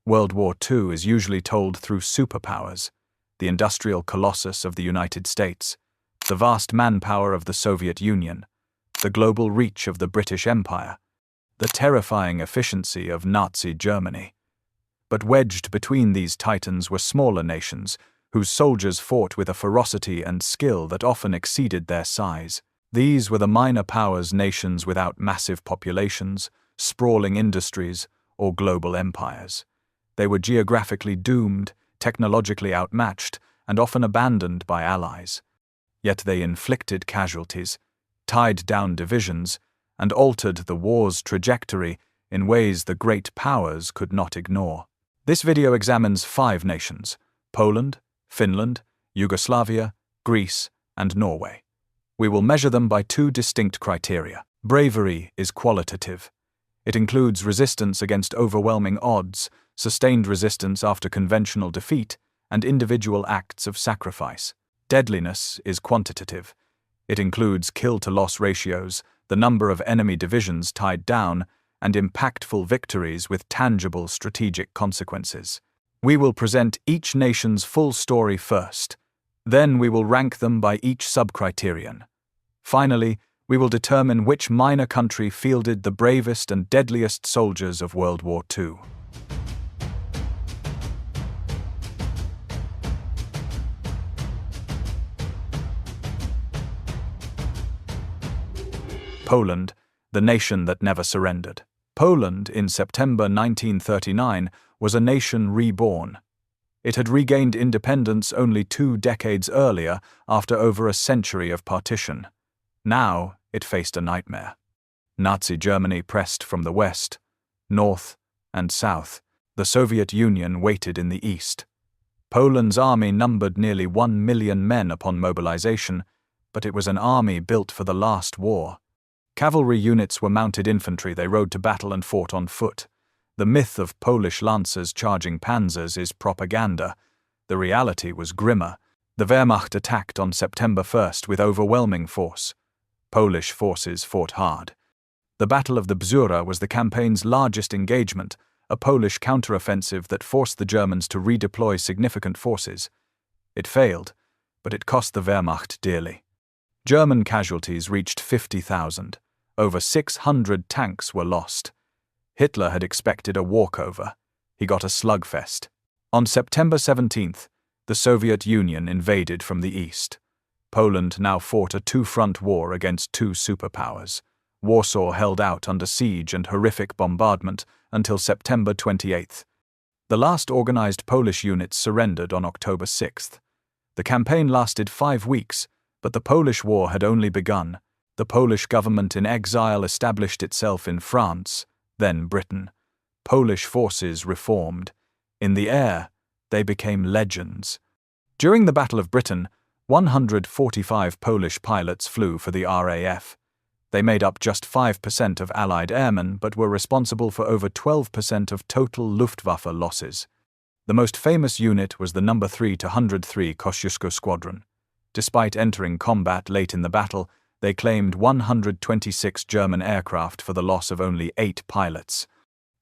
World War II is usually told through superpowers: the industrial colossus of the United States, the vast manpower of the Soviet Union, the global reach of the British Empire, the terrifying efficiency of Nazi Germany. But wedged between these titans were smaller nations, whose soldiers fought with a ferocity and skill that often exceeded their size. These were the minor powers, nations without massive populations, sprawling industries, or global empires. They were geographically doomed, technologically outmatched, and often abandoned by allies. Yet they inflicted casualties, tied down divisions, and altered the war's trajectory in ways the great powers could not ignore. This video examines 5 nations: Poland, Finland, Yugoslavia, Greece, and Norway. We will measure them by 2 distinct criteria. Bravery is qualitative. It includes resistance against overwhelming odds, sustained resistance after conventional defeat, and individual acts of sacrifice. Deadliness is quantitative. It includes kill-to-loss ratios, the number of enemy divisions tied down, and impactful victories with tangible strategic consequences. We will present each nation's full story first. Then we will rank them by each sub-criterion. Finally, we will determine which minor country fielded the bravest and deadliest soldiers of World War II. Poland, the nation that never surrendered. Poland, in September 1939, was a nation reborn. It had regained independence only 2 decades earlier after over a century of partition. Now it faced a nightmare. Nazi Germany pressed from the west, north, and south. The Soviet Union waited in the east. Poland's army numbered nearly 1 million men upon mobilization, but it was an army built for the last war. Cavalry units were mounted infantry. They rode to battle and fought on foot. The myth of Polish lancers charging panzers is propaganda. The reality was grimmer. The Wehrmacht attacked on September 1st with overwhelming force. Polish forces fought hard. The Battle of the Bzura was the campaign's largest engagement, a Polish counteroffensive that forced the Germans to redeploy significant forces. It failed, but it cost the Wehrmacht dearly. German casualties reached 50,000. Over 600 tanks were lost. Hitler had expected a walkover. He got a slugfest. On September 17th, the Soviet Union invaded from the east. Poland now fought a 2-front war against 2 superpowers. Warsaw held out under siege and horrific bombardment until September 28th. The last organized Polish units surrendered on October 6th. The campaign lasted 5 weeks, but the Polish War had only begun. The Polish government in exile established itself in France, then Britain. Polish forces reformed. In the air, they became legends. During the Battle of Britain, 145 Polish pilots flew for the RAF. They made up just 5% of Allied airmen, but were responsible for over 12% of total Luftwaffe losses. The most famous unit was the No. 3-103 Kosciuszko Squadron. Despite entering combat late in the battle, they claimed 126 German aircraft for the loss of only 8 pilots.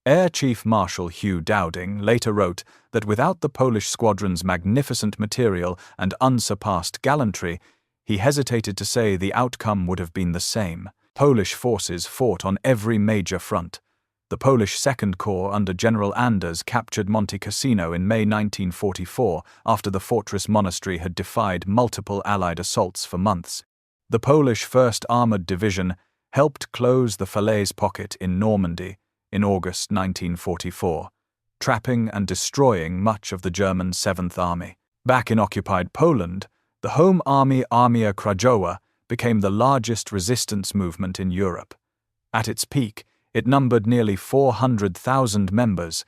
Air Chief Marshal Hugh Dowding later wrote that without the Polish squadron's magnificent material and unsurpassed gallantry, he hesitated to say the outcome would have been the same. Polish forces fought on every major front. The Polish Second Corps under General Anders captured Monte Cassino in May 1944 after the fortress monastery had defied multiple Allied assaults for months. The Polish 1st Armoured Division helped close the Falaise Pocket in Normandy in August 1944, trapping and destroying much of the German 7th Army. Back in occupied Poland, the Home Army Armia Krajowa became the largest resistance movement in Europe. At its peak, it numbered nearly 400,000 members.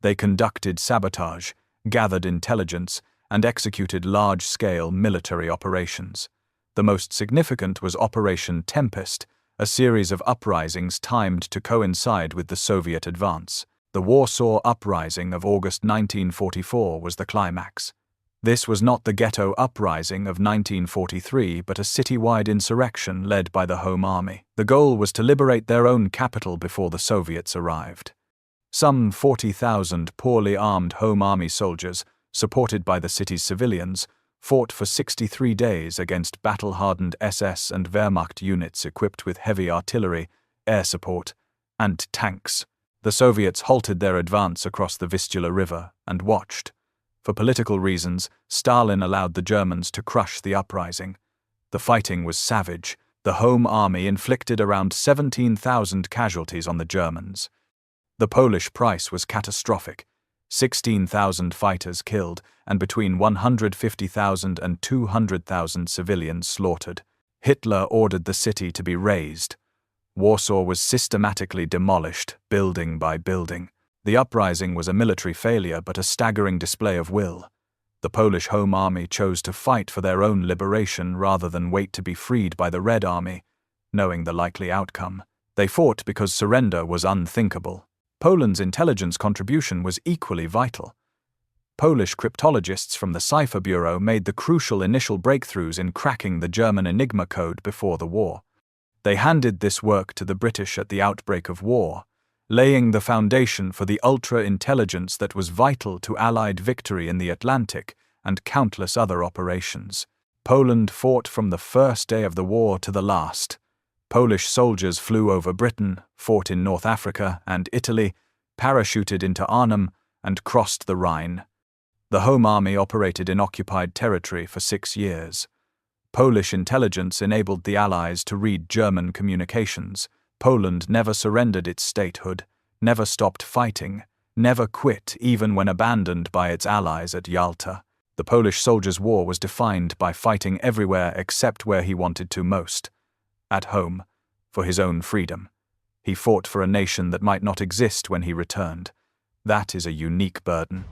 They conducted sabotage, gathered intelligence, and executed large-scale military operations. The most significant was Operation Tempest, a series of uprisings timed to coincide with the Soviet advance. The Warsaw Uprising of August 1944 was the climax. This was not the Ghetto Uprising of 1943, but a citywide insurrection led by the Home Army. The goal was to liberate their own capital before the Soviets arrived. Some 40,000 poorly armed Home Army soldiers, supported by the city's civilians, fought for 63 days against battle-hardened SS and Wehrmacht units equipped with heavy artillery, air support, and tanks. The Soviets halted their advance across the Vistula River and watched. For political reasons, Stalin allowed the Germans to crush the uprising. The fighting was savage. The Home Army inflicted around 17,000 casualties on the Germans. The Polish price was catastrophic. 16,000 fighters killed and between 150,000 and 200,000 civilians slaughtered. Hitler ordered the city to be razed. Warsaw was systematically demolished, building by building. The uprising was a military failure but a staggering display of will. The Polish Home Army chose to fight for their own liberation rather than wait to be freed by the Red Army. Knowing the likely outcome, they fought because surrender was unthinkable. Poland's intelligence contribution was equally vital. Polish cryptologists from the Cipher Bureau made the crucial initial breakthroughs in cracking the German Enigma code before the war. They handed this work to the British at the outbreak of war, laying the foundation for the ultra-intelligence that was vital to Allied victory in the Atlantic and countless other operations. Poland fought from the first day of the war to the last. Polish soldiers flew over Britain, fought in North Africa and Italy, parachuted into Arnhem, and crossed the Rhine. The Home Army operated in occupied territory for 6 years. Polish intelligence enabled the Allies to read German communications. Poland never surrendered its statehood, never stopped fighting, never quit even when abandoned by its allies at Yalta. The Polish soldier's war was defined by fighting everywhere except where he wanted to most. At home, for his own freedom. He fought for a nation that might not exist when he returned. That is a unique burden.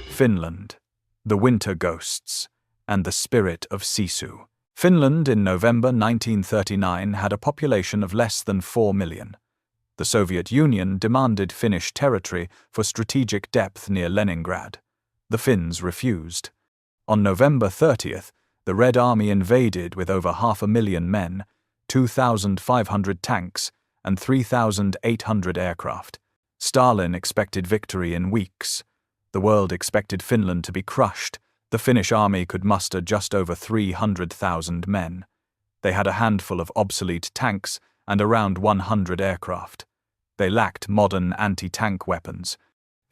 Finland, the winter ghosts, and the spirit of Sisu. Finland in November 1939 had a population of less than 4 million. The Soviet Union demanded Finnish territory for strategic depth near Leningrad. The Finns refused. On November 30th, the Red Army invaded with over 500,000 men, 2,500 tanks, and 3,800 aircraft. Stalin expected victory in weeks. The world expected Finland to be crushed. The Finnish army could muster just over 300,000 men. They had a handful of obsolete tanks and around 100 aircraft. They lacked modern anti-tank weapons.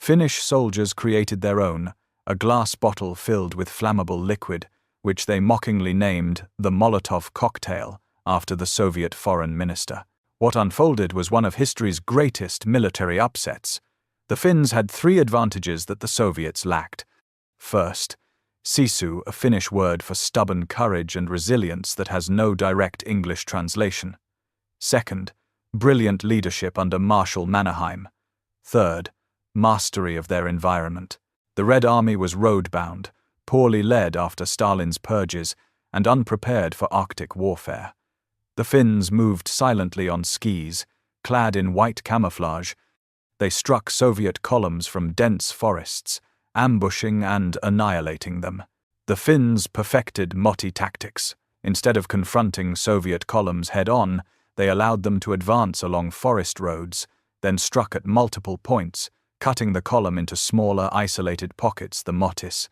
Finnish soldiers created their own, a glass bottle filled with flammable liquid, which they mockingly named the Molotov cocktail after the Soviet foreign minister. What unfolded was one of history's greatest military upsets. The Finns had 3 advantages that the Soviets lacked. First, Sisu, a Finnish word for stubborn courage and resilience that has no direct English translation. Second, brilliant leadership under Marshal Mannerheim. Third, mastery of their environment. The Red Army was road-bound, poorly led after Stalin's purges, and unprepared for Arctic warfare. The Finns moved silently on skis, clad in white camouflage. They struck Soviet columns from dense forests, ambushing and annihilating them. The Finns perfected Motti tactics. Instead of confronting Soviet columns head-on, they allowed them to advance along forest roads, then struck at multiple points, cutting the column into smaller, isolated pockets, the Mottis.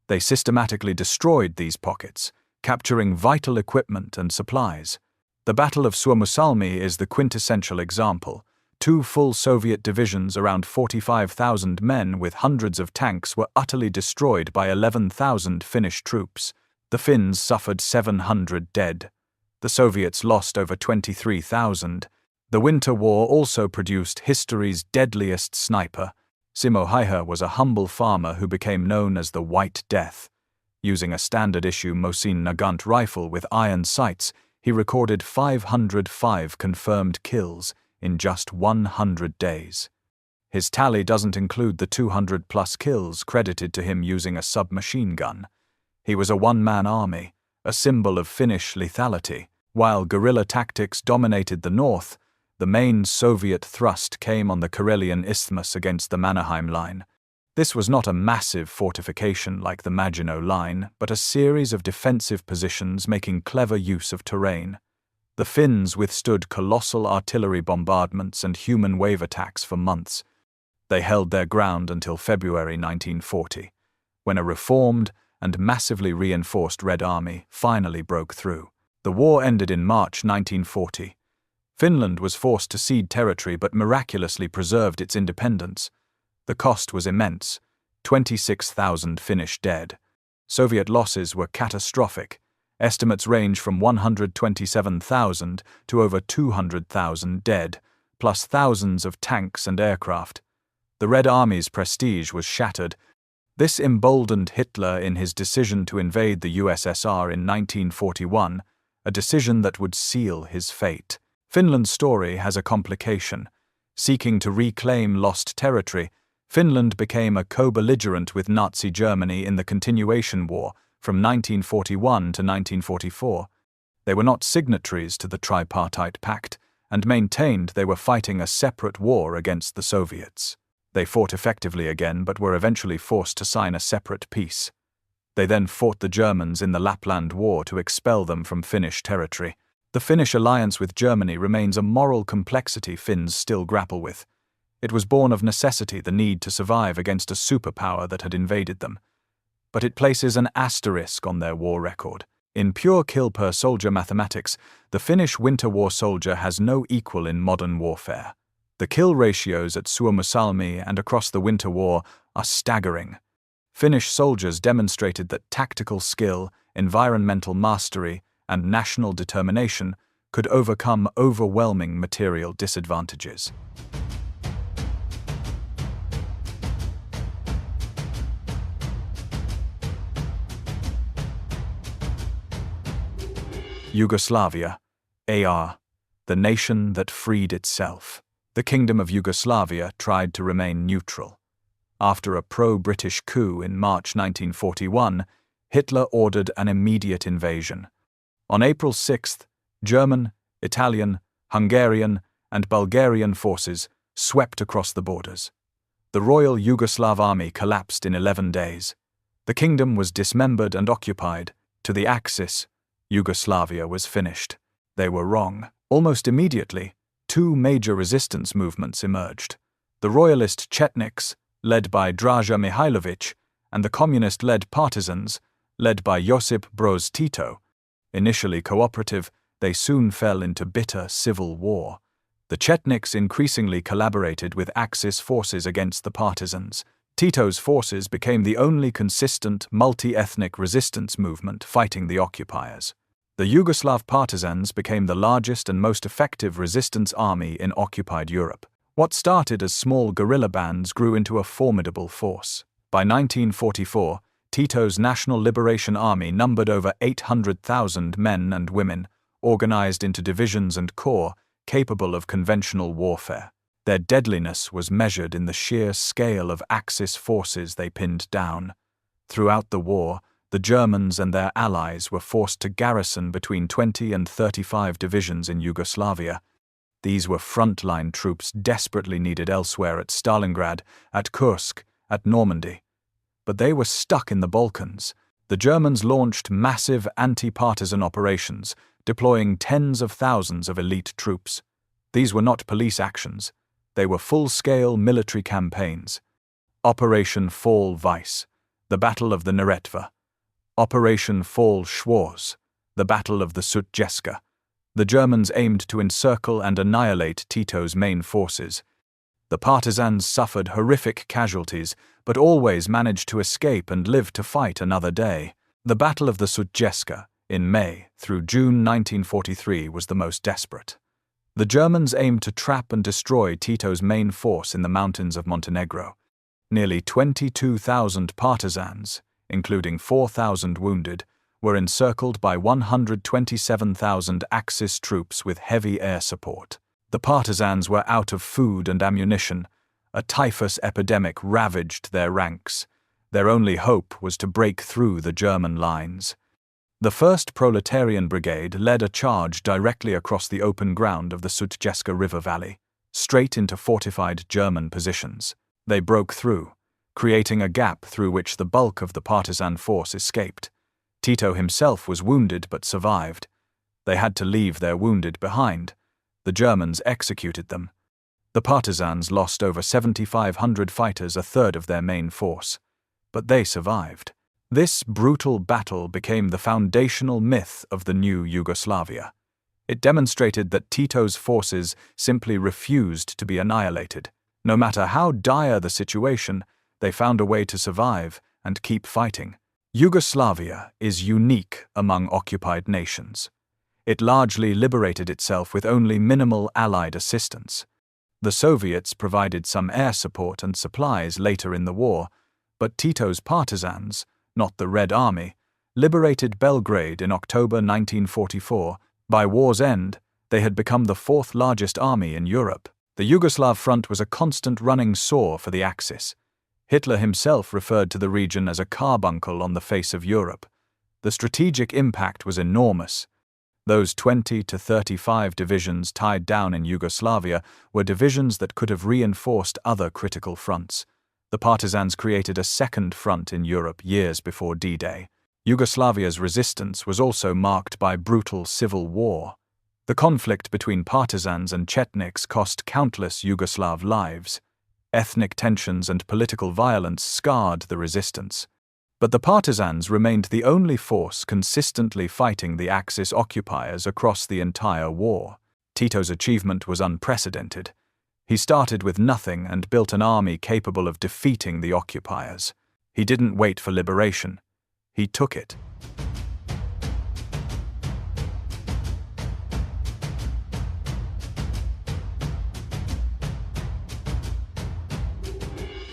They systematically destroyed these pockets, capturing vital equipment and supplies. The Battle of Suomussalmi is the quintessential example. 2 full Soviet divisions, around 45,000 men with hundreds of tanks, were utterly destroyed by 11,000 Finnish troops. The Finns suffered 700 dead. The Soviets lost over 23,000. The Winter War also produced history's deadliest sniper. Simo Häyhä was a humble farmer who became known as the White Death. Using a standard-issue Mosin Nagant rifle with iron sights, he recorded 505 confirmed kills in just 100 days. His tally doesn't include the 200-plus kills credited to him using a submachine gun. He was a one-man army, a symbol of Finnish lethality. While guerrilla tactics dominated the north, the main Soviet thrust came on the Karelian Isthmus against the Mannerheim Line. This was not a massive fortification like the Maginot Line, but a series of defensive positions making clever use of terrain. The Finns withstood colossal artillery bombardments and human wave attacks for months. They held their ground until February 1940, when a reformed and massively reinforced Red Army finally broke through. The war ended in March 1940. Finland was forced to cede territory but miraculously preserved its independence. The cost was immense: 26,000 Finnish dead. Soviet losses were catastrophic. Estimates range from 127,000 to over 200,000 dead, plus thousands of tanks and aircraft. The Red Army's prestige was shattered. This emboldened Hitler in his decision to invade the USSR in 1941, a decision that would seal his fate. Finland's story has a complication. Seeking to reclaim lost territory, Finland became a co-belligerent with Nazi Germany in the Continuation War from 1941 to 1944. They were not signatories to the Tripartite Pact and maintained they were fighting a separate war against the Soviets. They fought effectively again but were eventually forced to sign a separate peace. They then fought the Germans in the Lapland War to expel them from Finnish territory. The Finnish alliance with Germany remains a moral complexity Finns still grapple with. It was born of necessity, the need to survive against a superpower that had invaded them. But it places an asterisk on their war record. In pure kill-per-soldier mathematics, the Finnish Winter War soldier has no equal in modern warfare. The kill ratios at Suomussalmi and across the Winter War are staggering. Finnish soldiers demonstrated that tactical skill, environmental mastery, and national determination could overcome overwhelming material disadvantages. Yugoslavia, AR, the nation that freed itself. The Kingdom of Yugoslavia tried to remain neutral. After a pro-British coup in March 1941, Hitler ordered an immediate invasion. On April 6th, German, Italian, Hungarian, and Bulgarian forces swept across the borders. The Royal Yugoslav Army collapsed in 11 days. The kingdom was dismembered and occupied. To the Axis, Yugoslavia was finished. They were wrong. Almost immediately, two major resistance movements emerged. The royalist Chetniks, led by Draža Mihailović, and the communist-led partisans, led by Josip Broz Tito. Initially cooperative, they soon fell into bitter civil war. The Chetniks increasingly collaborated with Axis forces against the partisans. Tito's forces became the only consistent, multi-ethnic resistance movement fighting the occupiers. The Yugoslav partisans became the largest and most effective resistance army in occupied Europe. What started as small guerrilla bands grew into a formidable force. By 1944, Tito's National Liberation Army numbered over 800,000 men and women, organized into divisions and corps capable of conventional warfare. Their deadliness was measured in the sheer scale of Axis forces they pinned down. Throughout the war, the Germans and their allies were forced to garrison between 20 and 35 divisions in Yugoslavia. These were frontline troops desperately needed elsewhere at Stalingrad, at Kursk, at Normandy. But they were stuck in the Balkans. The Germans launched massive anti-partisan operations, deploying tens of thousands of elite troops. These were not police actions. They were full-scale military campaigns. Operation Fall Weiss, the Battle of the Neretva. Operation Fall Schwarz, the Battle of the Sutjeska. The Germans aimed to encircle and annihilate Tito's main forces. The partisans suffered horrific casualties, but always managed to escape and live to fight another day. The Battle of the Sutjeska, in May through June 1943, was the most desperate. The Germans aimed to trap and destroy Tito's main force in the mountains of Montenegro. Nearly 22,000 partisans, including 4,000 wounded, were encircled by 127,000 Axis troops with heavy air support. The partisans were out of food and ammunition. A typhus epidemic ravaged their ranks. Their only hope was to break through the German lines. The 1st Proletarian Brigade led a charge directly across the open ground of the Sutjeska River Valley, straight into fortified German positions. They broke through, creating a gap through which the bulk of the partisan force escaped. Tito himself was wounded but survived. They had to leave their wounded behind. The Germans executed them. The partisans lost over 7,500 fighters, a third of their main force. But they survived. This brutal battle became the foundational myth of the new Yugoslavia. It demonstrated that Tito's forces simply refused to be annihilated. No matter how dire the situation, they found a way to survive and keep fighting. Yugoslavia is unique among occupied nations. It largely liberated itself with only minimal Allied assistance. The Soviets provided some air support and supplies later in the war, but Tito's partisans, not the Red Army, liberated Belgrade in October 1944. By war's end, they had become the fourth largest army in Europe. The Yugoslav front was a constant running sore for the Axis. Hitler himself referred to the region as a carbuncle on the face of Europe. The strategic impact was enormous. Those 20 to 35 divisions tied down in Yugoslavia were divisions that could have reinforced other critical fronts. The partisans created a second front in Europe years before D-Day. Yugoslavia's resistance was also marked by brutal civil war. The conflict between partisans and Chetniks cost countless Yugoslav lives. Ethnic tensions and political violence scarred the resistance. But the partisans remained the only force consistently fighting the Axis occupiers across the entire war. Tito's achievement was unprecedented. He started with nothing and built an army capable of defeating the occupiers. He didn't wait for liberation. He took it.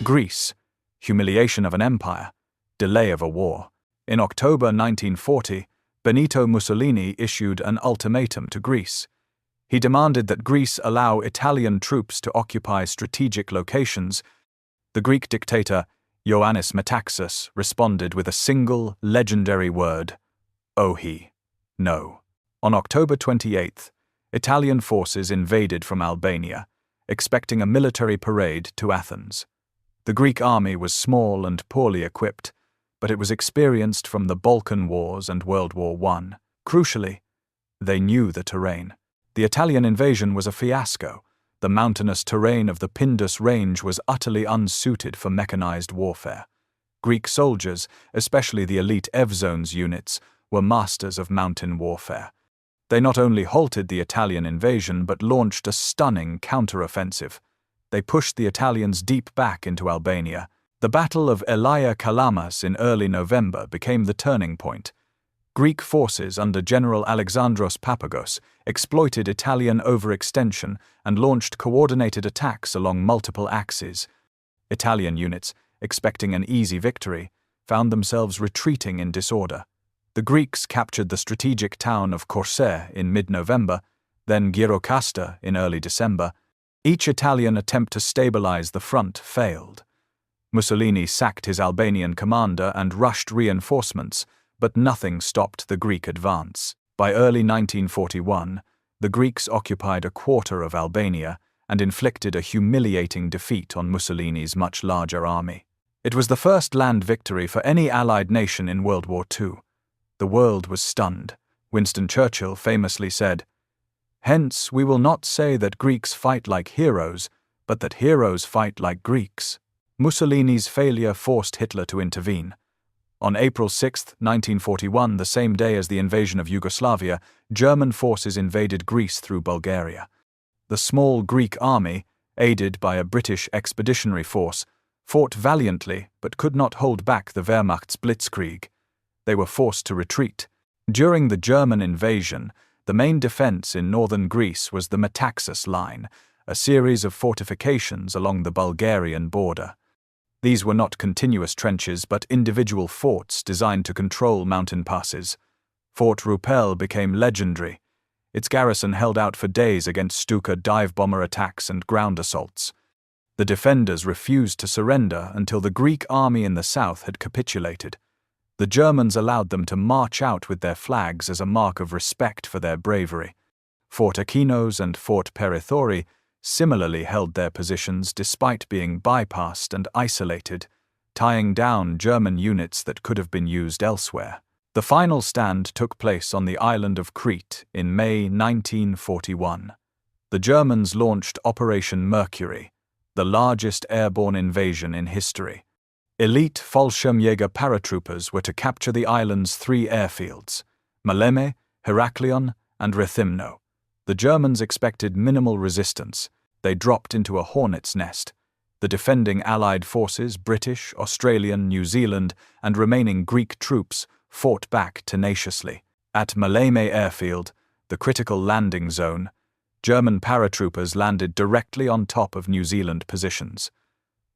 Greece. Humiliation of an empire. Delay of a war. In October 1940, Benito Mussolini issued an ultimatum to Greece. He demanded that Greece allow Italian troops to occupy strategic locations. The Greek dictator, Ioannis Metaxas, responded with a single, legendary word: "Ohi," no. On October 28th, Italian forces invaded from Albania, expecting a military parade to Athens. The Greek army was small and poorly equipped, but it was experienced from the Balkan Wars and World War I. Crucially, they knew the terrain. The Italian invasion was a fiasco. The mountainous terrain of the Pindus Range was utterly unsuited for mechanized warfare. Greek soldiers, especially the elite Evzones units, were masters of mountain warfare. They not only halted the Italian invasion but launched a stunning counteroffensive. They pushed the Italians deep back into Albania. The Battle of Elia Kalamas in early November became the turning point. Greek forces under General Alexandros Papagos exploited Italian overextension and launched coordinated attacks along multiple axes. Italian units, expecting an easy victory, found themselves retreating in disorder. The Greeks captured the strategic town of Corsair in mid-November, then Gjirokasta in early December. Each Italian attempt to stabilize the front failed. Mussolini sacked his Albanian commander and rushed reinforcements, but nothing stopped the Greek advance. By early 1941, the Greeks occupied a quarter of Albania and inflicted a humiliating defeat on Mussolini's much larger army. It was the first land victory for any Allied nation in World War II. The world was stunned. Winston Churchill famously said, "Hence we will not say that Greeks fight like heroes, but that heroes fight like Greeks." Mussolini's failure forced Hitler to intervene. On April 6, 1941, the same day as the invasion of Yugoslavia, German forces invaded Greece through Bulgaria. The small Greek army, aided by a British expeditionary force, fought valiantly but could not hold back the Wehrmacht's blitzkrieg. They were forced to retreat. During the German invasion, the main defense in northern Greece was the Metaxas Line, a series of fortifications along the Bulgarian border. These were not continuous trenches but individual forts designed to control mountain passes. Fort Rupel became legendary. Its garrison held out for days against Stuka dive bomber attacks and ground assaults. The defenders refused to surrender until the Greek army in the south had capitulated. The Germans allowed them to march out with their flags as a mark of respect for their bravery. Fort Aquinos and Fort Perithori similarly held their positions despite being bypassed and isolated. tying down German units that could have been used elsewhere. The final stand took place on the island of Crete in May 1941. The Germans launched Operation Mercury, the largest airborne invasion in history. Elite Fallschirmjäger paratroopers were to capture the island's 3 airfields, Maleme, Heraklion, and Rethymno. The Germans expected minimal resistance. They dropped into a hornet's nest. The defending Allied forces, British, Australian, New Zealand, and remaining Greek troops fought back tenaciously. At Maleme Airfield, the critical landing zone, German paratroopers landed directly on top of New Zealand positions.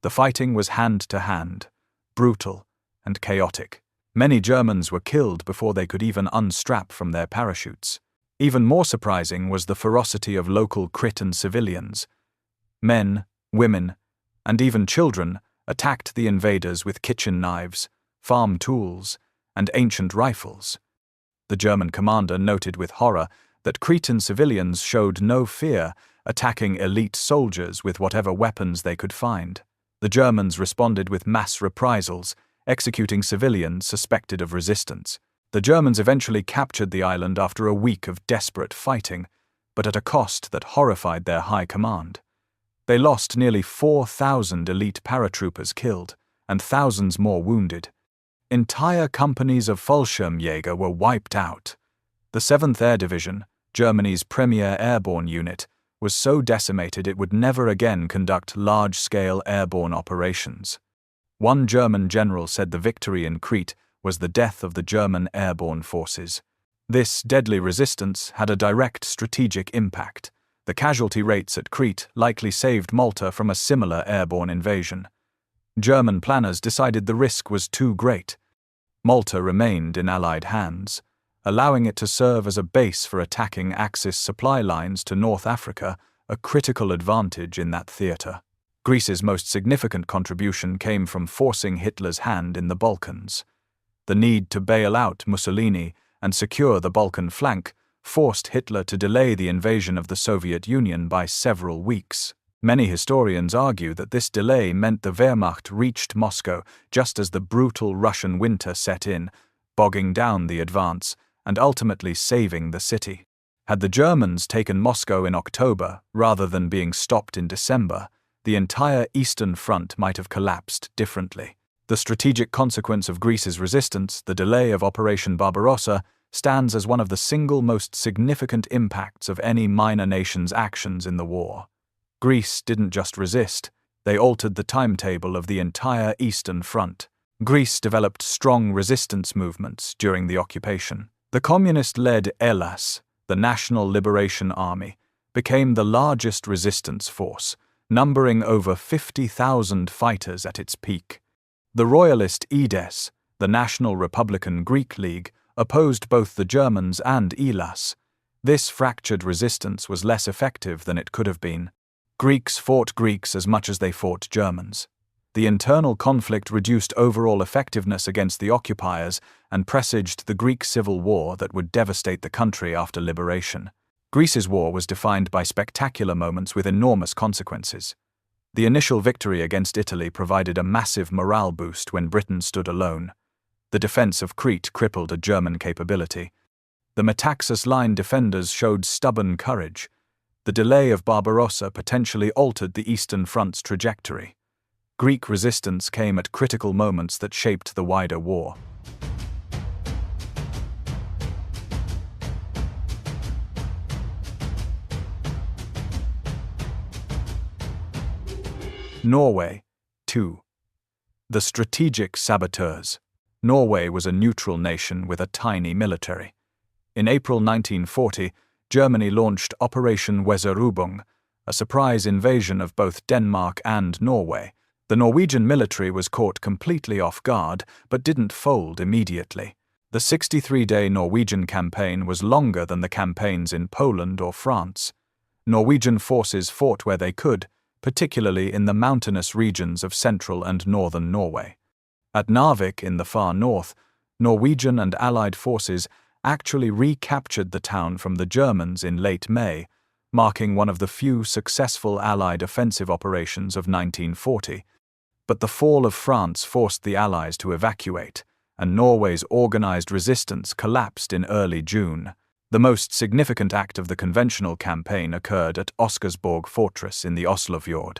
The fighting was hand-to-hand, brutal, and chaotic. Many Germans were killed before they could even unstrap from their parachutes. Even more surprising was the ferocity of local Cretan civilians. Men, women, and even children attacked the invaders with kitchen knives, farm tools, and ancient rifles. The German commander noted with horror that Cretan civilians showed no fear, attacking elite soldiers with whatever weapons they could find. The Germans responded with mass reprisals, executing civilians suspected of resistance. The Germans eventually captured the island after a week of desperate fighting, but at a cost that horrified their high command. They lost nearly 4,000 elite paratroopers killed, and thousands more wounded. Entire companies of Fallschirmjäger were wiped out. The 7th Air Division, Germany's premier airborne unit, was so decimated it would never again conduct large-scale airborne operations. One German general said the victory in Crete was the death of the German airborne forces. This deadly resistance had a direct strategic impact. The casualty rates at Crete likely saved Malta from a similar airborne invasion. German planners decided the risk was too great. Malta remained in Allied hands, allowing it to serve as a base for attacking Axis supply lines to North Africa, a critical advantage in that theatre. Greece's most significant contribution came from forcing Hitler's hand in the Balkans. The need to bail out Mussolini and secure the Balkan flank forced Hitler to delay the invasion of the Soviet Union by several weeks. Many historians argue that this delay meant the Wehrmacht reached Moscow just as the brutal Russian winter set in, bogging down the advance and ultimately saving the city. Had the Germans taken Moscow in October rather than being stopped in December, the entire Eastern Front might have collapsed differently. The strategic consequence of Greece's resistance, the delay of Operation Barbarossa, stands as one of the single most significant impacts of any minor nation's actions in the war. Greece didn't just resist, they altered the timetable of the entire Eastern Front. Greece developed strong resistance movements during the occupation. The communist-led ELAS, the National Liberation Army, became the largest resistance force, numbering over 50,000 fighters at its peak. The royalist IDES, the National Republican Greek League, opposed both the Germans and ELAS. This fractured resistance was less effective than it could have been. Greeks fought Greeks as much as they fought Germans. The internal conflict reduced overall effectiveness against the occupiers and presaged the Greek civil war that would devastate the country after liberation. Greece's war was defined by spectacular moments with enormous consequences. The initial victory against Italy provided a massive morale boost when Britain stood alone. The defense of Crete crippled a German capability. The Metaxas line defenders showed stubborn courage. The delay of Barbarossa potentially altered the Eastern Front's trajectory. Greek resistance came at critical moments that shaped the wider war. Norway, 2. The strategic saboteurs. Norway was a neutral nation with a tiny military. In April 1940, Germany launched Operation Weserübung, a surprise invasion of both Denmark and Norway. The Norwegian military was caught completely off guard, but didn't fold immediately. The 63-day Norwegian campaign was longer than the campaigns in Poland or France. Norwegian forces fought where they could, particularly in the mountainous regions of central and northern Norway. At Narvik in the far north, Norwegian and Allied forces actually recaptured the town from the Germans in late May, marking one of the few successful Allied offensive operations of 1940. But the fall of France forced the Allies to evacuate, and Norway's organized resistance collapsed in early June. The most significant act of the conventional campaign occurred at Oscarsborg Fortress in the Oslofjord.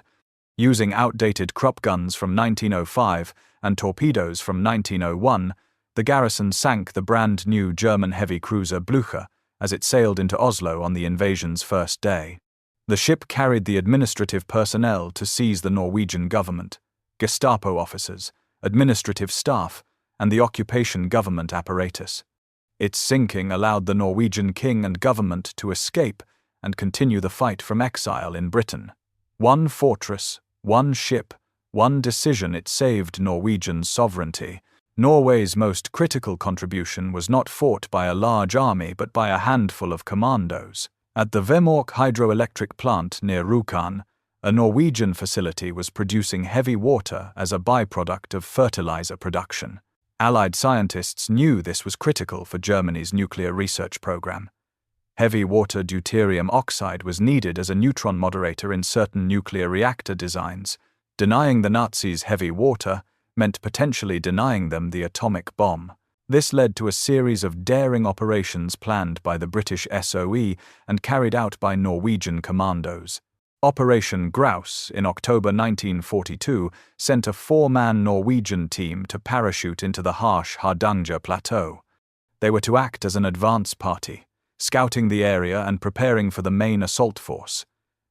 Using outdated Krupp guns from 1905 and torpedoes from 1901, the garrison sank the brand-new German heavy cruiser Blücher as it sailed into Oslo on the invasion's first day. The ship carried the administrative personnel to seize the Norwegian government, Gestapo officers, administrative staff, and the occupation government apparatus. Its sinking allowed the Norwegian king and government to escape and continue the fight from exile in Britain. One fortress, one ship, one decision, it saved Norwegian sovereignty. Norway's most critical contribution was not fought by a large army but by a handful of commandos. At the Vemork hydroelectric plant near Rjukan, a Norwegian facility was producing heavy water as a byproduct of fertilizer production. Allied scientists knew this was critical for Germany's nuclear research program. Heavy water deuterium oxide was needed as a neutron moderator in certain nuclear reactor designs. Denying the Nazis heavy water meant potentially denying them the atomic bomb. This led to a series of daring operations planned by the British SOE and carried out by Norwegian commandos. Operation Grouse in October 1942 sent a 4-man Norwegian team to parachute into the harsh Hardanger Plateau. They were to act as an advance party, scouting the area and preparing for the main assault force.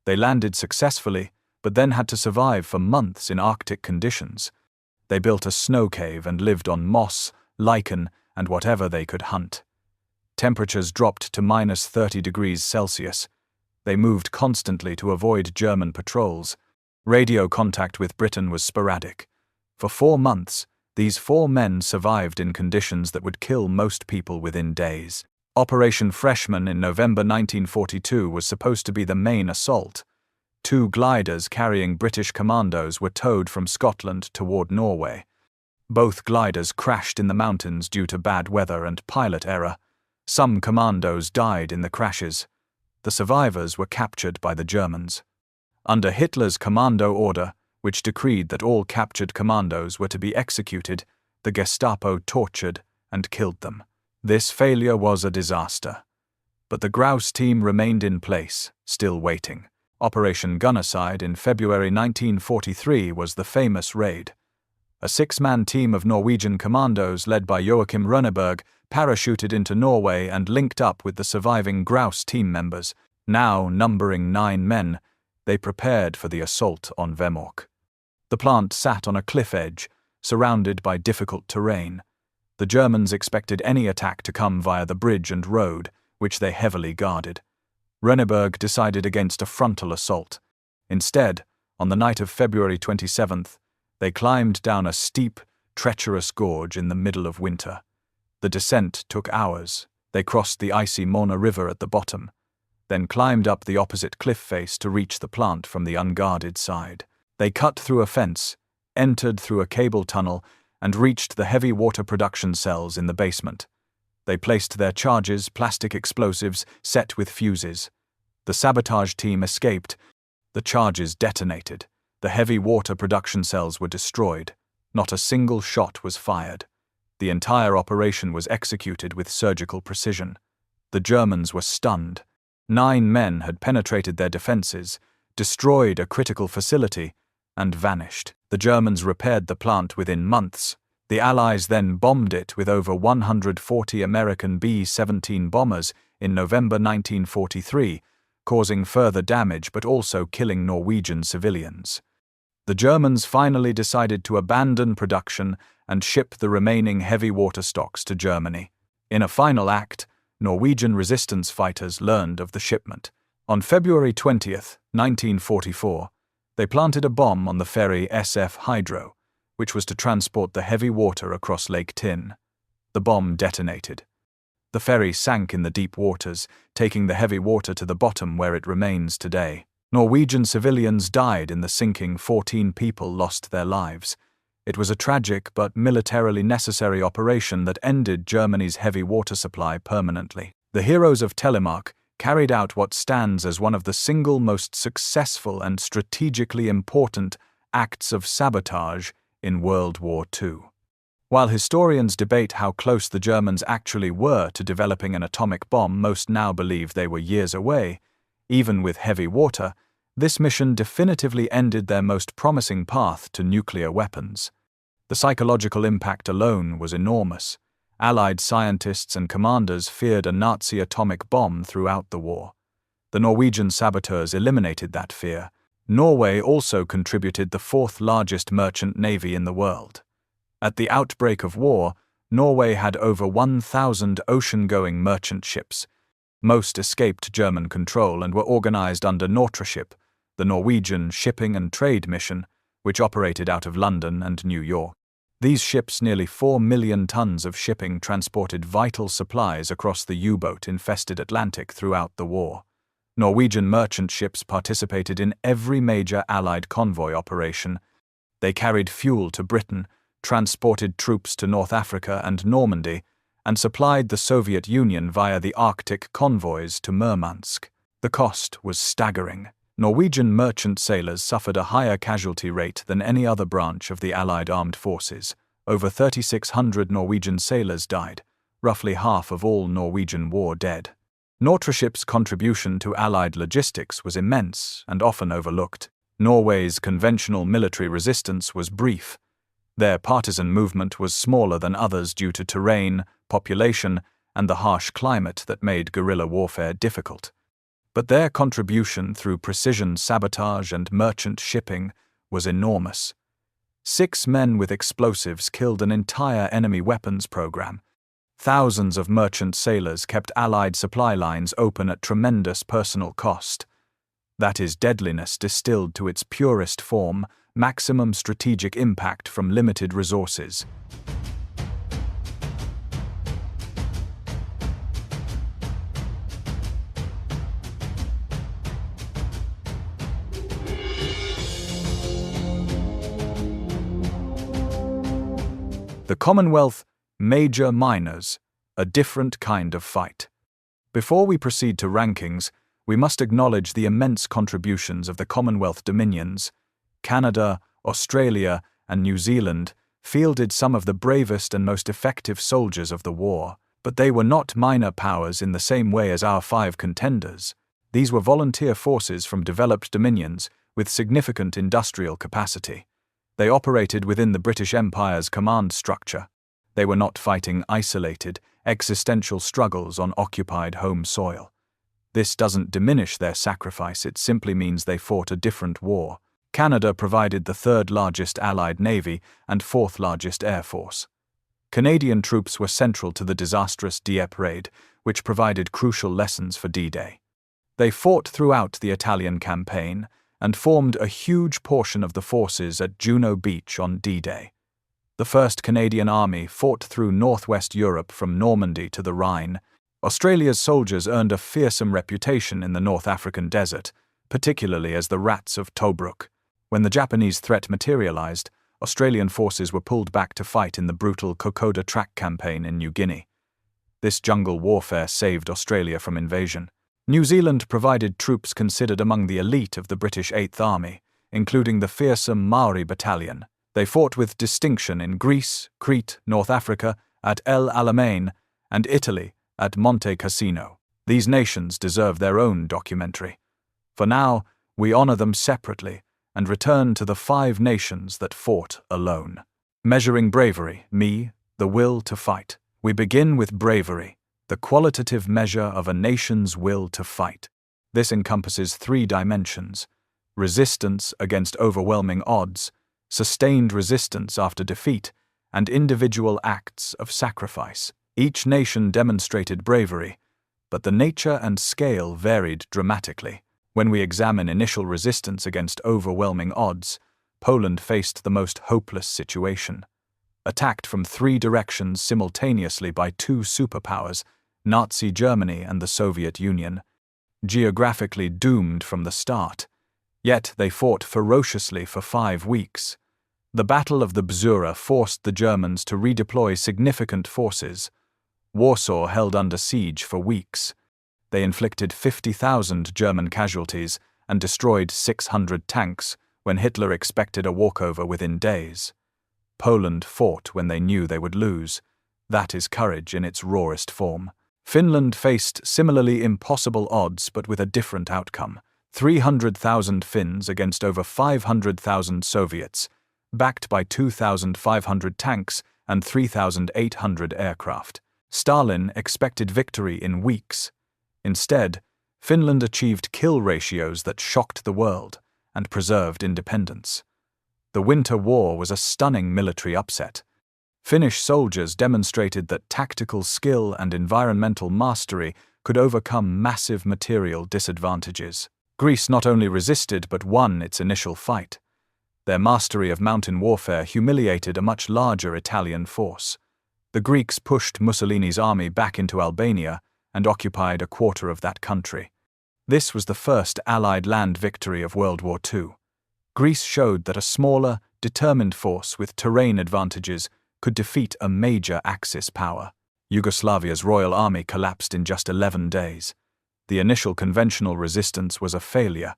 They landed successfully, but then had to survive for months in Arctic conditions. They built a snow cave and lived on moss, lichen, and whatever they could hunt. Temperatures dropped to -30°C. They moved constantly to avoid German patrols. Radio contact with Britain was sporadic. For 4 months, these 4 men survived in conditions that would kill most people within days. Operation Freshman in November 1942 was supposed to be the main assault. 2 gliders carrying British commandos were towed from Scotland toward Norway. Both gliders crashed in the mountains due to bad weather and pilot error. Some commandos died in the crashes. The survivors were captured by the Germans. Under Hitler's commando order, which decreed that all captured commandos were to be executed, the Gestapo tortured and killed them. This failure was a disaster. But the Grouse team remained in place, still waiting. Operation Gunnerside in February 1943 was the famous raid. A 6-man team of Norwegian commandos led by Joachim Rønneberg parachuted into Norway and linked up with the surviving Grouse team members. Now numbering 9 men, they prepared for the assault on Vemork. The plant sat on a cliff edge, surrounded by difficult terrain. The Germans expected any attack to come via the bridge and road, which they heavily guarded. Rønneberg decided against a frontal assault. Instead, on the night of February 27th, they climbed down a steep, treacherous gorge in the middle of winter. The descent took hours. They crossed the icy Mona River at the bottom, then climbed up the opposite cliff face to reach the plant from the unguarded side. They cut through a fence, entered through a cable tunnel, and reached the heavy water production cells in the basement. They placed their charges, plastic explosives, set with fuses. The sabotage team escaped. The charges detonated. The heavy water production cells were destroyed. Not a single shot was fired. The entire operation was executed with surgical precision. The Germans were stunned. 9 men had penetrated their defenses, destroyed a critical facility, and vanished. The Germans repaired the plant within months. The Allies then bombed it with over 140 American B-17 bombers in November 1943, causing further damage but also killing Norwegian civilians. The Germans finally decided to abandon production and ship the remaining heavy water stocks to Germany. In a final act, Norwegian resistance fighters learned of the shipment. On February 20th, 1944, they planted a bomb on the ferry SF Hydro, which was to transport the heavy water across Lake Tinn. The bomb detonated. The ferry sank in the deep waters, taking the heavy water to the bottom where it remains today. Norwegian civilians died in the sinking. 14 people lost their lives. It was a tragic but militarily necessary operation that ended Germany's heavy water supply permanently. The heroes of Telemark carried out what stands as one of the single most successful and strategically important acts of sabotage in World War II. While historians debate how close the Germans actually were to developing an atomic bomb, most now believe they were years away. Even with heavy water, this mission definitively ended their most promising path to nuclear weapons. The psychological impact alone was enormous. Allied scientists and commanders feared a Nazi atomic bomb throughout the war. The Norwegian saboteurs eliminated that fear. Norway also contributed the fourth largest merchant navy in the world. At the outbreak of war, Norway had over 1,000 ocean-going merchant ships. Most escaped German control and were organized under Nortraship, the Norwegian Shipping and Trade Mission, which operated out of London and New York. These ships, nearly 4 million tons of shipping, transported vital supplies across the U-boat-infested Atlantic throughout the war. Norwegian merchant ships participated in every major Allied convoy operation. They carried fuel to Britain, transported troops to North Africa and Normandy, and supplied the Soviet Union via the Arctic convoys to Murmansk. The cost was staggering. Norwegian merchant sailors suffered a higher casualty rate than any other branch of the Allied armed forces. Over 3,600 Norwegian sailors died, roughly half of all Norwegian war dead. Nortraship's contribution to Allied logistics was immense and often overlooked. Norway's conventional military resistance was brief. Their partisan movement was smaller than others due to terrain, population, and the harsh climate that made guerrilla warfare difficult. But their contribution through precision sabotage and merchant shipping was enormous. 6 men with explosives killed an entire enemy weapons program. Thousands of merchant sailors kept Allied supply lines open at tremendous personal cost. That is deadliness distilled to its purest form, maximum strategic impact from limited resources. The Commonwealth, major minors, a different kind of fight. Before we proceed to rankings, we must acknowledge the immense contributions of the Commonwealth dominions. Canada, Australia, and New Zealand fielded some of the bravest and most effective soldiers of the war, but they were not minor powers in the same way as our 5 contenders. These were volunteer forces from developed dominions with significant industrial capacity. They operated within the British Empire's command structure. They were not fighting isolated, existential struggles on occupied home soil. This doesn't diminish their sacrifice, it simply means they fought a different war. Canada provided the 3rd largest Allied navy and 4th largest air force. Canadian troops were central to the disastrous Dieppe raid, which provided crucial lessons for D-Day. They fought throughout the Italian campaign and formed a huge portion of the forces at Juno Beach on D-Day. The 1st Canadian Army fought through northwest Europe from Normandy to the Rhine. Australia's soldiers earned a fearsome reputation in the North African desert, particularly as the Rats of Tobruk. When the Japanese threat materialized, Australian forces were pulled back to fight in the brutal Kokoda Track campaign in New Guinea. This jungle warfare saved Australia from invasion. New Zealand provided troops considered among the elite of the British 8th Army, including the fearsome Maori Battalion. They fought with distinction in Greece, Crete, North Africa, at El Alamein, and Italy, at Monte Cassino. These nations deserve their own documentary. For now, we honor them separately and return to the 5 nations that fought alone. Measuring bravery, me, the will to fight. We begin with bravery, the qualitative measure of a nation's will to fight. This encompasses 3 dimensions: resistance against overwhelming odds, sustained resistance after defeat, and individual acts of sacrifice. Each nation demonstrated bravery, but the nature and scale varied dramatically. When we examine initial resistance against overwhelming odds, Poland faced the most hopeless situation. Attacked from 3 directions simultaneously by 2 superpowers, Nazi Germany and the Soviet Union, geographically doomed from the start. Yet they fought ferociously for 5 weeks. The Battle of the Bzura forced the Germans to redeploy significant forces. Warsaw held under siege for weeks. They inflicted 50,000 German casualties and destroyed 600 tanks, when Hitler expected a walkover within days. Poland fought when they knew they would lose. That is courage in its rawest form. Finland faced similarly impossible odds but with a different outcome. 300,000 Finns against over 500,000 Soviets, backed by 2,500 tanks and 3,800 aircraft. Stalin expected victory in weeks. Instead, Finland achieved kill ratios that shocked the world and preserved independence. The Winter War was a stunning military upset. Finnish soldiers demonstrated that tactical skill and environmental mastery could overcome massive material disadvantages. Greece not only resisted but won its initial fight. Their mastery of mountain warfare humiliated a much larger Italian force. The Greeks pushed Mussolini's army back into Albania and occupied a quarter of that country. This was the first Allied land victory of World War II. Greece showed that a smaller, determined force with terrain advantages could defeat a major Axis power. Yugoslavia's royal army collapsed in just 11 days. The initial conventional resistance was a failure.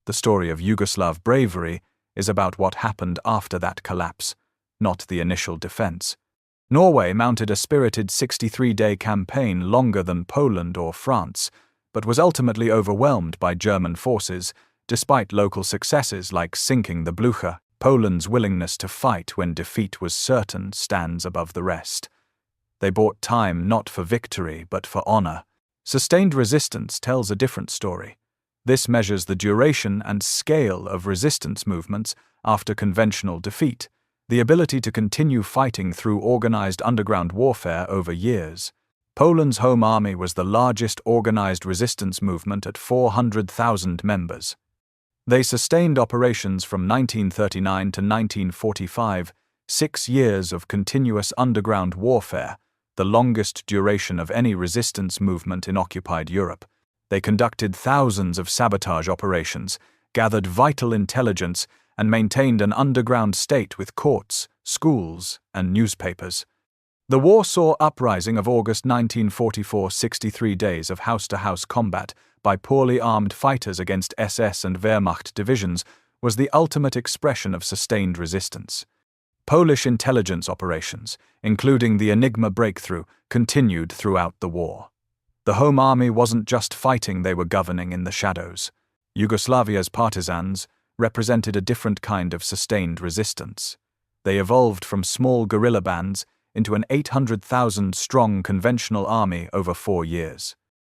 The story of Yugoslav bravery is about what happened after that collapse, not the initial defense. Norway mounted a spirited 63-day campaign longer than Poland or France, but was ultimately overwhelmed by German forces, despite local successes like sinking the Blucher. Poland's willingness to fight when defeat was certain stands above the rest. They bought time not for victory but for honor. Sustained resistance tells a different story. This measures the duration and scale of resistance movements after conventional defeat, the ability to continue fighting through organized underground warfare over years. Poland's Home Army was the largest organized resistance movement at 400,000 members. They sustained operations from 1939 to 1945, 6 years of continuous underground warfare, the longest duration of any resistance movement in occupied Europe. They conducted thousands of sabotage operations, gathered vital intelligence, and maintained an underground state with courts, schools, and newspapers. The Warsaw Uprising of August 1944, 63 days of house-to-house combat by poorly armed fighters against SS and Wehrmacht divisions, was the ultimate expression of sustained resistance. Polish intelligence operations, including the Enigma breakthrough, continued throughout the war. The Home Army wasn't just fighting, they were governing in the shadows. Yugoslavia's partisans represented a different kind of sustained resistance. They evolved from small guerrilla bands into an 800,000-strong conventional army over 4 years.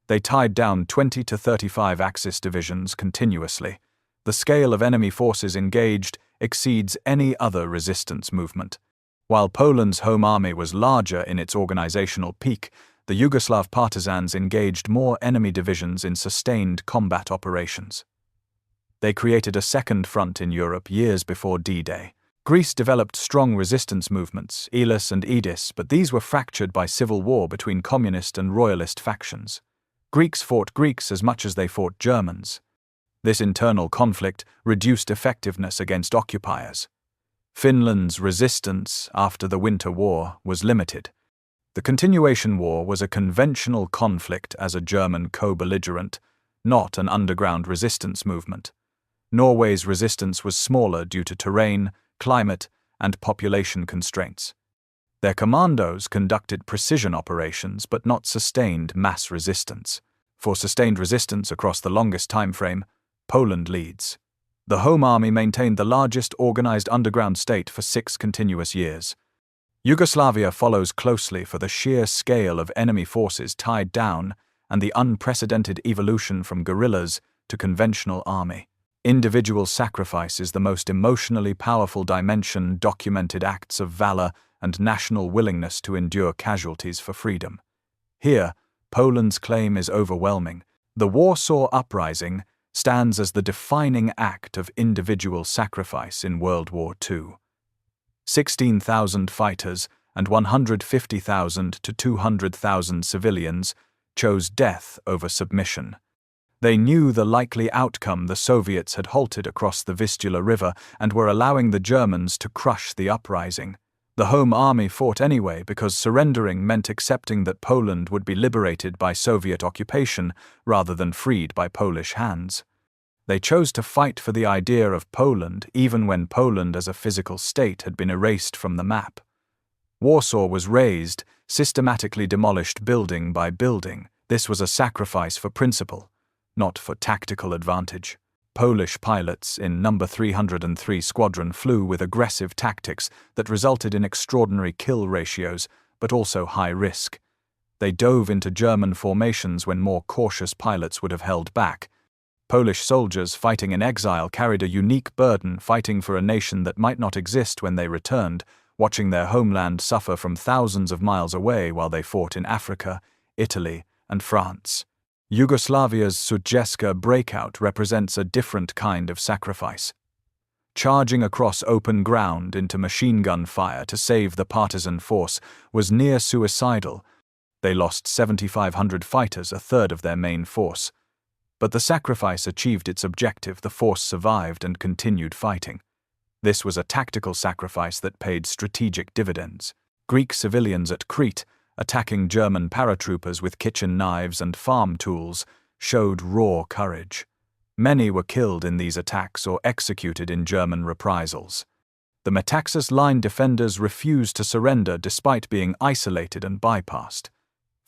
They tied down 20 to 35 Axis divisions continuously. The scale of enemy forces engaged exceeds any other resistance movement. While Poland's Home Army was larger in its organizational peak, the Yugoslav partisans engaged more enemy divisions in sustained combat operations. They created a second front in Europe years before D-Day. Greece developed strong resistance movements, Elis and Edis, but these were fractured by civil war between communist and royalist factions. Greeks fought Greeks as much as they fought Germans. This internal conflict reduced effectiveness against occupiers. Finland's resistance after the Winter War was limited. The Continuation War was a conventional conflict as a German co-belligerent, not an underground resistance movement. Norway's resistance was smaller due to terrain, climate, and population constraints. Their commandos conducted precision operations but not sustained mass resistance. For sustained resistance across the longest time frame, Poland leads. The Home Army maintained the largest organized underground state for 6 continuous years. Yugoslavia follows closely for the sheer scale of enemy forces tied down and the unprecedented evolution from guerrillas to conventional army. Individual sacrifice is the most emotionally powerful dimension. Documented acts of valor and national willingness to endure casualties for freedom. Here, Poland's claim is overwhelming. The Warsaw Uprising stands as the defining act of individual sacrifice in World War II. 16,000 fighters and 150,000 to 200,000 civilians chose death over submission. They knew the likely outcome. The Soviets had halted across the Vistula River and were allowing the Germans to crush the uprising. The Home Army fought anyway because surrendering meant accepting that Poland would be liberated by Soviet occupation rather than freed by Polish hands. They chose to fight for the idea of Poland even when Poland as a physical state had been erased from the map. Warsaw was razed, systematically demolished building by building. This was a sacrifice for principle, not for tactical advantage. Polish pilots in No. 303 Squadron flew with aggressive tactics that resulted in extraordinary kill ratios, but also high risk. They dove into German formations when more cautious pilots would have held back. Polish soldiers fighting in exile carried a unique burden, fighting for a nation that might not exist when they returned, watching their homeland suffer from thousands of miles away while they fought in Africa, Italy, and France. Yugoslavia's Sudjeska breakout represents a different kind of sacrifice. Charging across open ground into machine gun fire to save the partisan force was near suicidal. They lost 7,500 fighters, a third of their main force. But the sacrifice achieved its objective. The force survived and continued fighting. This was a tactical sacrifice that paid strategic dividends. Greek civilians at Crete, attacking German paratroopers with kitchen knives and farm tools, showed raw courage. Many were killed in these attacks or executed in German reprisals. The Metaxas line defenders refused to surrender despite being isolated and bypassed.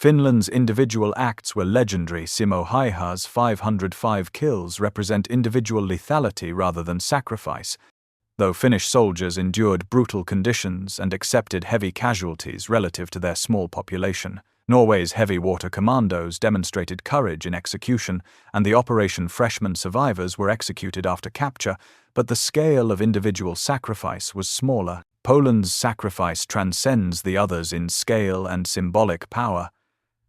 Finland's individual acts were legendary. Simo Haiha's 505 kills represent individual lethality rather than sacrifice. Though Finnish soldiers endured brutal conditions and accepted heavy casualties relative to their small population, Norway's heavy water commandos demonstrated courage in execution, and the Operation Freshman survivors were executed after capture, but the scale of individual sacrifice was smaller. Poland's sacrifice transcends the others in scale and symbolic power.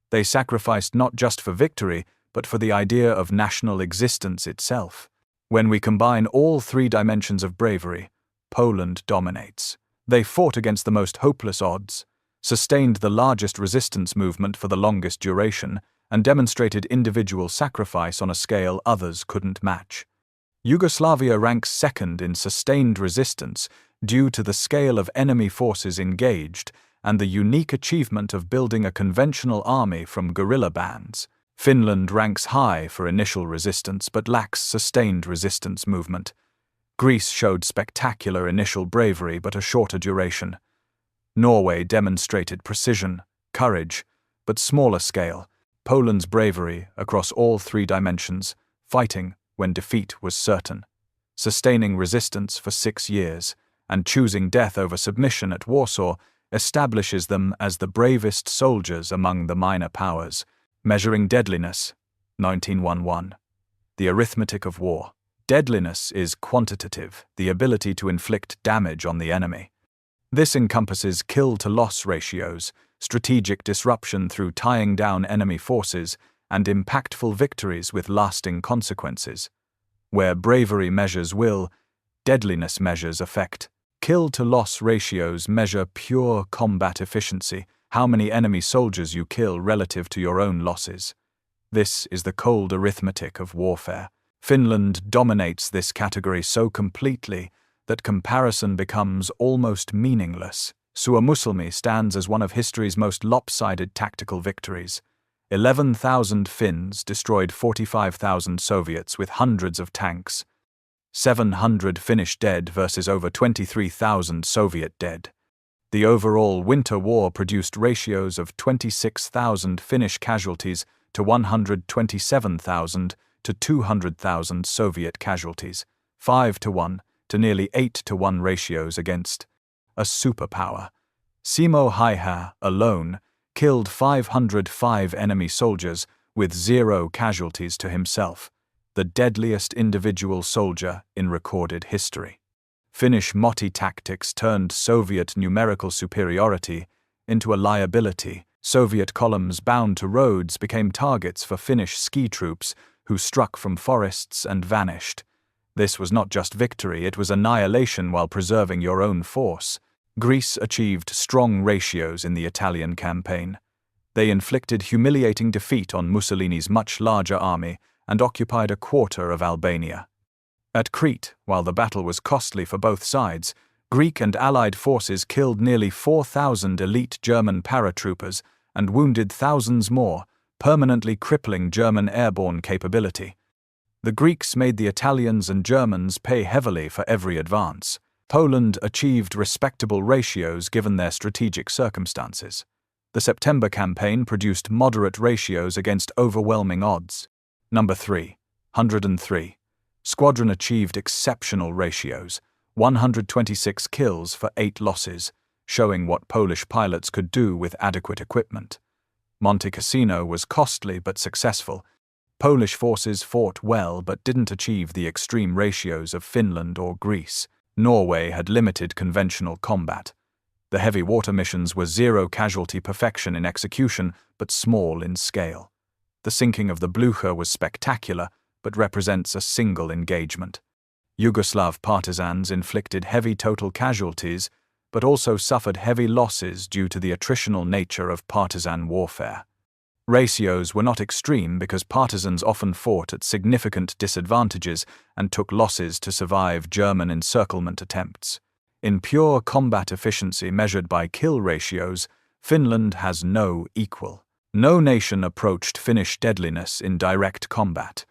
They sacrificed not just for victory, but for the idea of national existence itself. When we combine all three dimensions of bravery, Poland dominates. They fought against the most hopeless odds, sustained the largest resistance movement for the longest duration, and demonstrated individual sacrifice on a scale others couldn't match. Yugoslavia ranks second in sustained resistance due to the scale of enemy forces engaged and the unique achievement of building a conventional army from guerrilla bands. Finland ranks high for initial resistance but lacks sustained resistance movement. Greece showed spectacular initial bravery but a shorter duration. Norway demonstrated precision, courage, but smaller scale. Poland's bravery across all three dimensions, fighting when defeat was certain, sustaining resistance for 6 years, and choosing death over submission at Warsaw establishes them as the bravest soldiers among the minor powers. Measuring deadliness, 1911. The arithmetic of war. Deadliness is quantitative, the ability to inflict damage on the enemy. This encompasses kill-to-loss ratios, strategic disruption through tying down enemy forces, and impactful victories with lasting consequences. Where bravery measures will, deadliness measures effect. Kill-to-loss ratios measure pure combat efficiency, how many enemy soldiers you kill relative to your own losses. This is the cold arithmetic of warfare. Finland dominates this category so completely that comparison becomes almost meaningless. Suomussalmi stands as one of history's most lopsided tactical victories. 11,000 Finns destroyed 45,000 Soviets with hundreds of tanks. 700 Finnish dead versus over 23,000 Soviet dead. The overall winter war produced ratios of 26,000 Finnish casualties to 127,000 to 200,000 Soviet casualties, 5-1 to nearly 8-1 ratios against a superpower. Simo Haiha alone killed 505 enemy soldiers with 0 casualties to himself, the deadliest individual soldier in recorded history. Finnish Motti tactics turned Soviet numerical superiority into a liability. Soviet columns bound to roads became targets for Finnish ski troops who struck from forests and vanished. This was not just victory, it was annihilation while preserving your own force. Greece achieved strong ratios in the Italian campaign. They inflicted humiliating defeat on Mussolini's much larger army and occupied a quarter of Albania. At Crete, while the battle was costly for both sides, Greek and Allied forces killed nearly 4,000 elite German paratroopers and wounded thousands more, permanently crippling German airborne capability. The Greeks made the Italians and Germans pay heavily for every advance. Poland achieved respectable ratios given their strategic circumstances. The September campaign produced moderate ratios against overwhelming odds. Number 3. 103. Squadron achieved exceptional ratios, 126 kills for 8 losses, showing what Polish pilots could do with adequate equipment. Monte Cassino was costly but successful. Polish forces fought well but didn't achieve the extreme ratios of Finland or Greece. Norway had limited conventional combat. The heavy water missions were zero-casualty perfection in execution but small in scale. The sinking of the Blucher was spectacular but represents a single engagement. Yugoslav partisans inflicted heavy total casualties but also suffered heavy losses due to the attritional nature of partisan warfare. Ratios were not extreme because partisans often fought at significant disadvantages and took losses to survive German encirclement attempts. In pure combat efficiency measured by kill ratios, Finland has no equal. No nation approached Finnish deadliness in direct combat.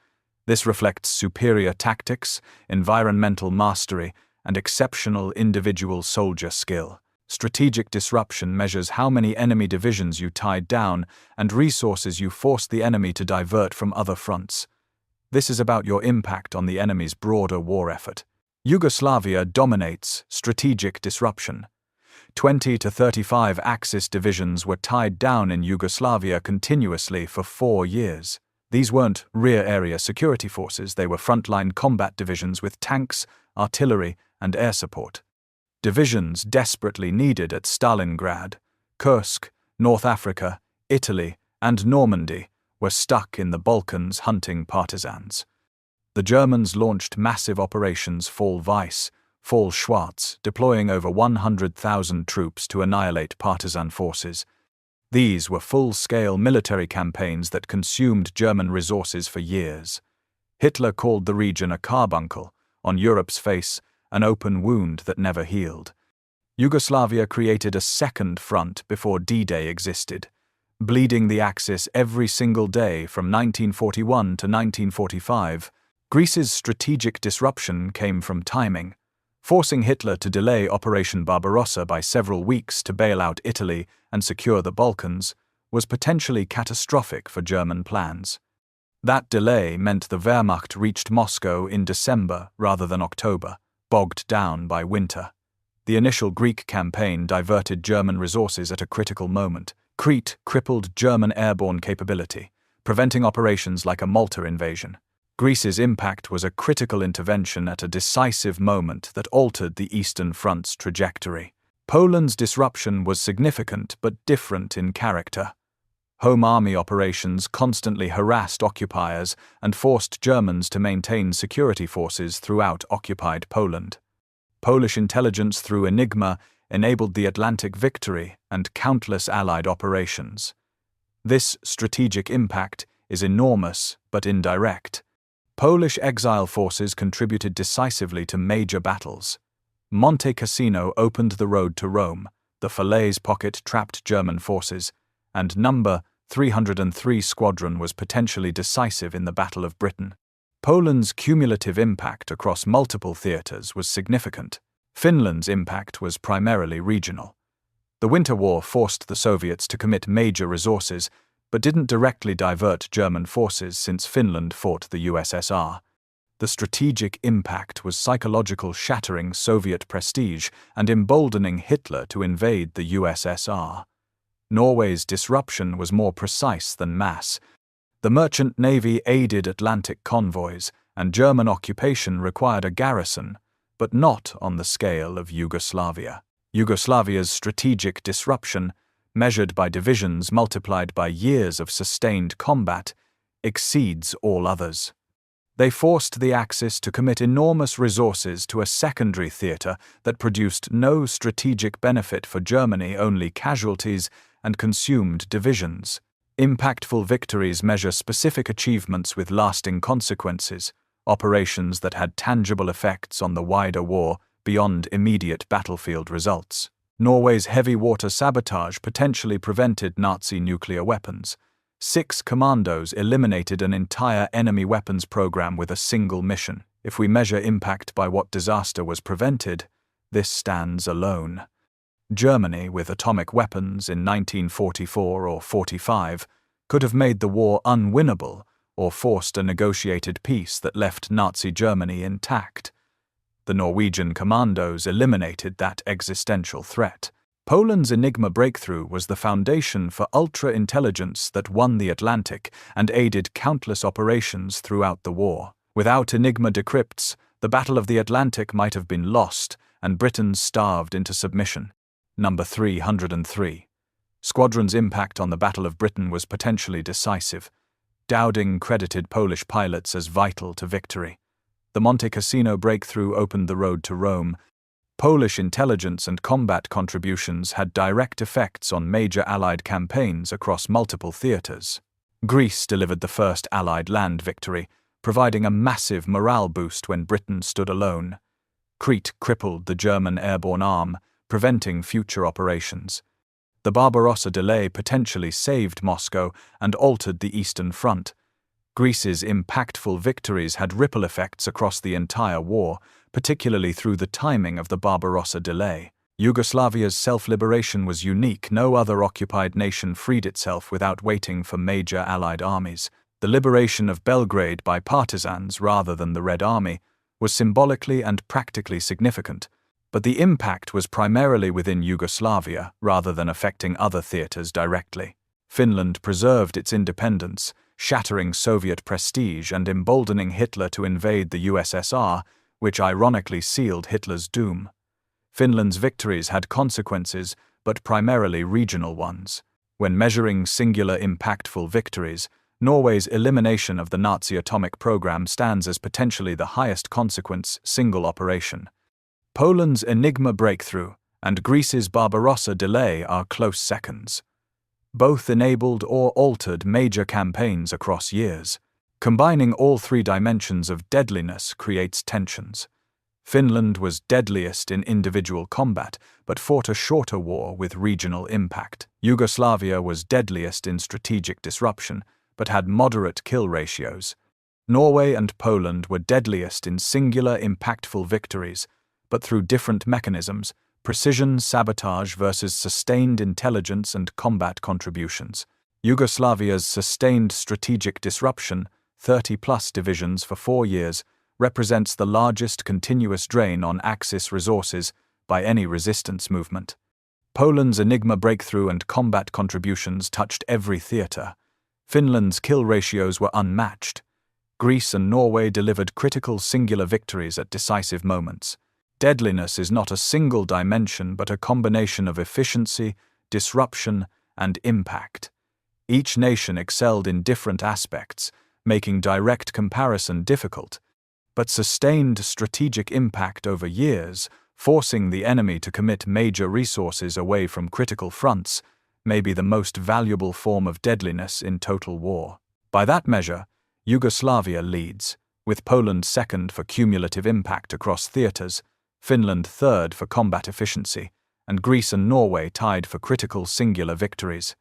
This reflects superior tactics, environmental mastery, and exceptional individual soldier skill. Strategic disruption measures how many enemy divisions you tied down and resources you forced the enemy to divert from other fronts. This is about your impact on the enemy's broader war effort. Yugoslavia dominates strategic disruption. 20 to 35 Axis divisions were tied down in Yugoslavia continuously for 4 years. These weren't rear area security forces, they were frontline combat divisions with tanks, artillery, and air support. Divisions desperately needed at Stalingrad, Kursk, North Africa, Italy, and Normandy were stuck in the Balkans hunting partisans. The Germans launched massive operations Fall Weiss, Fall Schwarz, deploying over 100,000 troops to annihilate partisan forces. These were full-scale military campaigns that consumed German resources for years. Hitler called the region a carbuncle, on Europe's face, an open wound that never healed. Yugoslavia created a second front before D-Day existed, bleeding the Axis every single day from 1941 to 1945. Greece's strategic disruption came from timing. Forcing Hitler to delay Operation Barbarossa by several weeks to bail out Italy and secure the Balkans was potentially catastrophic for German plans. That delay meant the Wehrmacht reached Moscow in December rather than October, bogged down by winter. The initial Greek campaign diverted German resources at a critical moment. Crete crippled German airborne capability, preventing operations like a Malta invasion. Greece's impact was a critical intervention at a decisive moment that altered the Eastern Front's trajectory. Poland's disruption was significant but different in character. Home army operations constantly harassed occupiers and forced Germans to maintain security forces throughout occupied Poland. Polish intelligence through Enigma enabled the Atlantic victory and countless Allied operations. This strategic impact is enormous but indirect. Polish exile forces contributed decisively to major battles. Monte Cassino opened the road to Rome, the Falaise pocket trapped German forces, and No. 303 Squadron was potentially decisive in the Battle of Britain. Poland's cumulative impact across multiple theaters was significant. Finland's impact was primarily regional. The Winter War forced the Soviets to commit major resources, but didn't directly divert German forces since Finland fought the USSR. The strategic impact was psychological, shattering Soviet prestige and emboldening Hitler to invade the USSR. Norway's disruption was more precise than mass. The merchant navy aided Atlantic convoys, and German occupation required a garrison, but not on the scale of Yugoslavia. Yugoslavia's strategic disruption, measured by divisions multiplied by years of sustained combat, exceeds all others. They forced the Axis to commit enormous resources to a secondary theater that produced no strategic benefit for Germany, only casualties and consumed divisions. Impactful victories measure specific achievements with lasting consequences, operations that had tangible effects on the wider war beyond immediate battlefield results. Norway's heavy water sabotage potentially prevented Nazi nuclear weapons. 6 commandos eliminated an entire enemy weapons program with a single mission. If we measure impact by what disaster was prevented, this stands alone. Germany, with atomic weapons in 1944 or 45, could have made the war unwinnable or forced a negotiated peace that left Nazi Germany intact. The Norwegian commandos eliminated that existential threat. Poland's Enigma breakthrough was the foundation for ultra-intelligence that won the Atlantic and aided countless operations throughout the war. Without Enigma decrypts, the Battle of the Atlantic might have been lost and Britain starved into submission. Number 303. Squadron's impact on the Battle of Britain was potentially decisive. Dowding credited Polish pilots as vital to victory. The Monte Cassino breakthrough opened the road to Rome. Polish intelligence and combat contributions had direct effects on major Allied campaigns across multiple theaters. Greece delivered the first Allied land victory, providing a massive morale boost when Britain stood alone. Crete crippled the German airborne arm, preventing future operations. The Barbarossa delay potentially saved Moscow and altered the Eastern Front. Greece's impactful victories had ripple effects across the entire war, particularly through the timing of the Barbarossa delay. Yugoslavia's self-liberation was unique. No other occupied nation freed itself without waiting for major Allied armies. The liberation of Belgrade by partisans rather than the Red Army was symbolically and practically significant, but the impact was primarily within Yugoslavia rather than affecting other theaters directly. Finland preserved its independence, shattering Soviet prestige and emboldening Hitler to invade the USSR, which ironically sealed Hitler's doom. Finland's victories had consequences, but primarily regional ones. When measuring singular impactful victories, Norway's elimination of the Nazi atomic program stands as potentially the highest consequence single operation. Poland's Enigma breakthrough and Greece's Barbarossa delay are close seconds. Both enabled or altered major campaigns across years. Combining all three dimensions of deadliness creates tensions. Finland was deadliest in individual combat, but fought a shorter war with regional impact. Yugoslavia was deadliest in strategic disruption, but had moderate kill ratios. Norway and Poland were deadliest in singular impactful victories, but through different mechanisms: precision sabotage versus sustained intelligence and combat contributions. Yugoslavia's sustained strategic disruption, 30-plus divisions for 4 years, represents the largest continuous drain on Axis resources by any resistance movement. Poland's Enigma breakthrough and combat contributions touched every theater. Finland's kill ratios were unmatched. Greece and Norway delivered critical singular victories at decisive moments. Deadliness is not a single dimension but a combination of efficiency, disruption, and impact. Each nation excelled in different aspects, making direct comparison difficult, but sustained strategic impact over years, forcing the enemy to commit major resources away from critical fronts, may be the most valuable form of deadliness in total war. By that measure, Yugoslavia leads, with Poland second for cumulative impact across theaters, Finland third for combat efficiency, and Greece and Norway tied for critical singular victories.